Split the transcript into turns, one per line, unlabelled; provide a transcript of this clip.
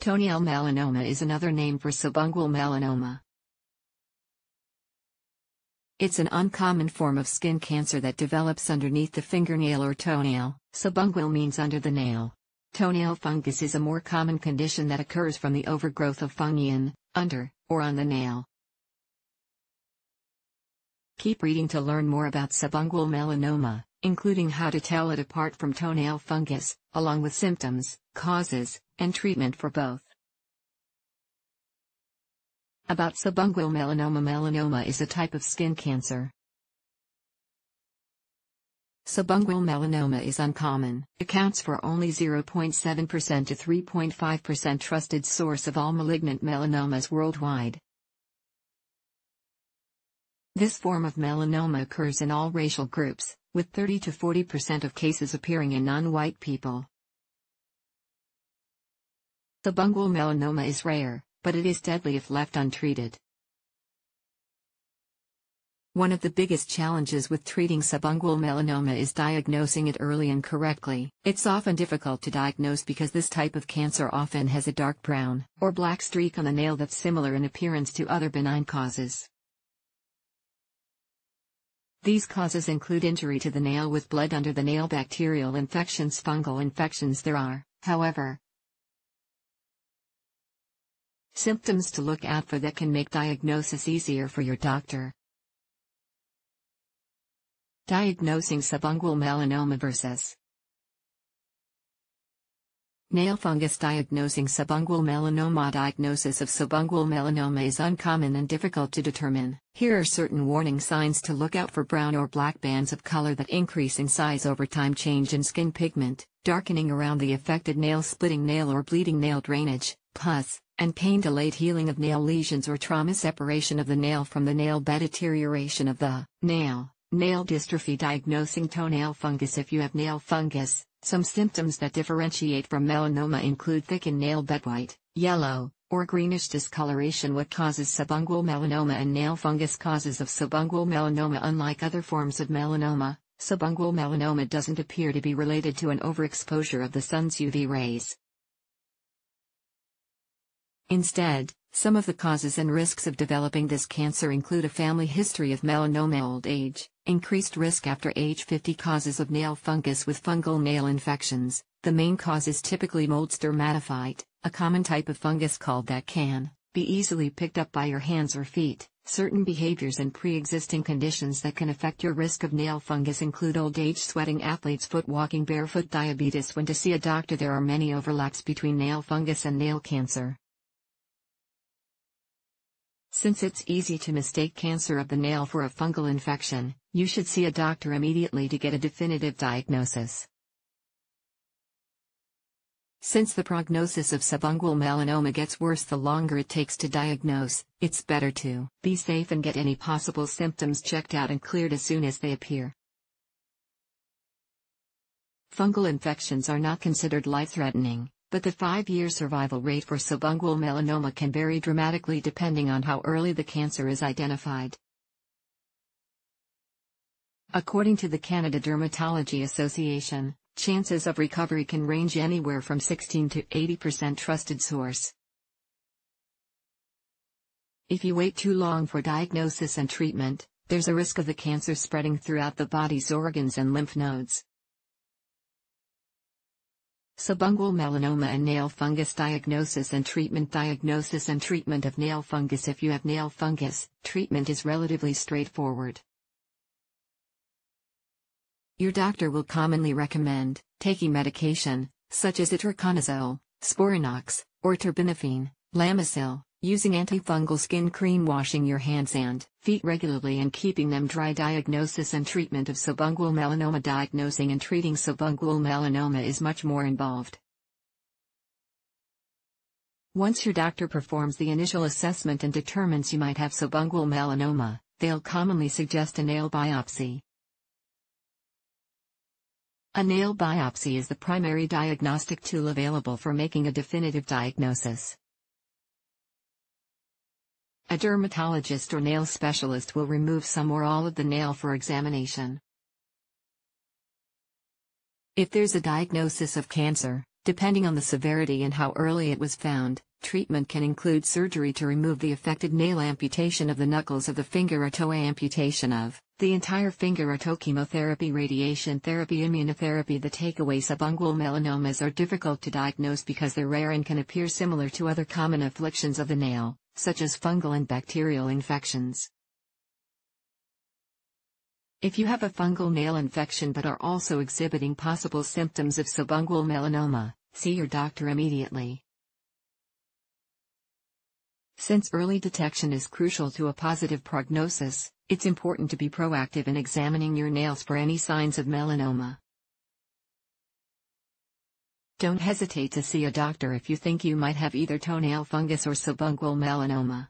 Toenail melanoma is another name for subungual melanoma. It's an uncommon form of skin cancer that develops underneath the fingernail or toenail. Subungual means under the nail. Toenail fungus is a more common condition that occurs from the overgrowth of fungi in, under, or on the nail. Keep reading to learn more about subungual melanoma, including how to tell it apart from toenail fungus, along with symptoms, causes, and treatment for both. About subungual melanoma. Melanoma is a type of skin cancer. Subungual melanoma is uncommon, accounts for only 0.7% to 3.5% trusted source of all malignant melanomas worldwide. This form of melanoma occurs in all racial groups, with 30 to 40% of cases appearing in non-white people. Subungual melanoma is rare, but it is deadly if left untreated. One of the biggest challenges with treating subungual melanoma is diagnosing it early and correctly. It's often difficult to diagnose because this type of cancer often has a dark brown or black streak on the nail that's similar in appearance to other benign causes. These causes include injury to the nail with blood under the nail, bacterial infections, fungal infections. There are, however, symptoms to look out for that can make diagnosis easier for your doctor. Diagnosing subungual melanoma versus nail fungus. Diagnosing subungual melanoma. Diagnosis of subungual melanoma is uncommon and difficult to determine. Here are certain warning signs to look out for: brown or black bands of color that increase in size over time, change in skin pigment, darkening around the affected nail, splitting nail or bleeding nail, drainage, pus, and pain, delayed healing of nail lesions or trauma, separation of the nail from the nail bed, deterioration of the nail dystrophy. Diagnosing toenail fungus. If you have nail fungus, some symptoms that differentiate from melanoma include thickened nail bed, white, yellow, or greenish discoloration. What causes subungual melanoma and nail fungus? Causes of subungual melanoma. Unlike other forms of melanoma, subungual melanoma doesn't appear to be related to an overexposure of the sun's UV rays. Instead, some of the causes and risks of developing this cancer include a family history of melanoma, old age, increased risk after age 50. Causes of nail fungus with fungal nail infections. The main cause is typically mold spermatophyte, a common type of fungus called that can be easily picked up by your hands or feet. Certain behaviors and pre-existing conditions that can affect your risk of nail fungus include old age, sweating, athletes, foot walking barefoot, diabetes. When to see a doctor? There are many overlaps between nail fungus and nail cancer. Since it's easy to mistake cancer of the nail for a fungal infection, you should see a doctor immediately to get a definitive diagnosis. Since the prognosis of subungual melanoma gets worse the longer it takes to diagnose, it's better to be safe and get any possible symptoms checked out and cleared as soon as they appear. Fungal infections are not considered life-threatening, but the 5-year survival rate for subungual melanoma can vary dramatically depending on how early the cancer is identified. According to the Canada Dermatology Association, chances of recovery can range anywhere from 16 to 80%. Trusted source. If you wait too long for diagnosis and treatment, there's a risk of the cancer spreading throughout the body's organs and lymph nodes. Subungual melanoma and nail fungus. Diagnosis and treatment. Diagnosis and treatment of nail fungus. If you have nail fungus, treatment is relatively straightforward. Your doctor will commonly recommend taking medication, such as itraconazole, Sporanox, or terbinafine, Lamisil, using antifungal skin cream, washing your hands and feet regularly and keeping them dry. Diagnosis and treatment of subungual melanoma. Diagnosing and treating subungual melanoma is much more involved. Once your doctor performs the initial assessment and determines you might have subungual melanoma, they'll commonly suggest a nail biopsy. A nail biopsy is the primary diagnostic tool available for making a definitive diagnosis. A dermatologist or nail specialist will remove some or all of the nail for examination. If there's a diagnosis of cancer, Depending on the severity and how early it was found, treatment can include surgery to remove the affected nail, amputation of the knuckles of the finger or toe, amputation of the entire finger or toe, chemotherapy, radiation therapy, immunotherapy. The takeaway: subungual melanomas are difficult to diagnose because they're rare and can appear similar to other common afflictions of the nail, such as fungal and bacterial infections. If you have a fungal nail infection but are also exhibiting possible symptoms of subungual melanoma, see your doctor immediately. Since early detection is crucial to a positive prognosis, it's important to be proactive in examining your nails for any signs of melanoma. Don't hesitate to see a doctor if you think you might have either toenail fungus or subungual melanoma.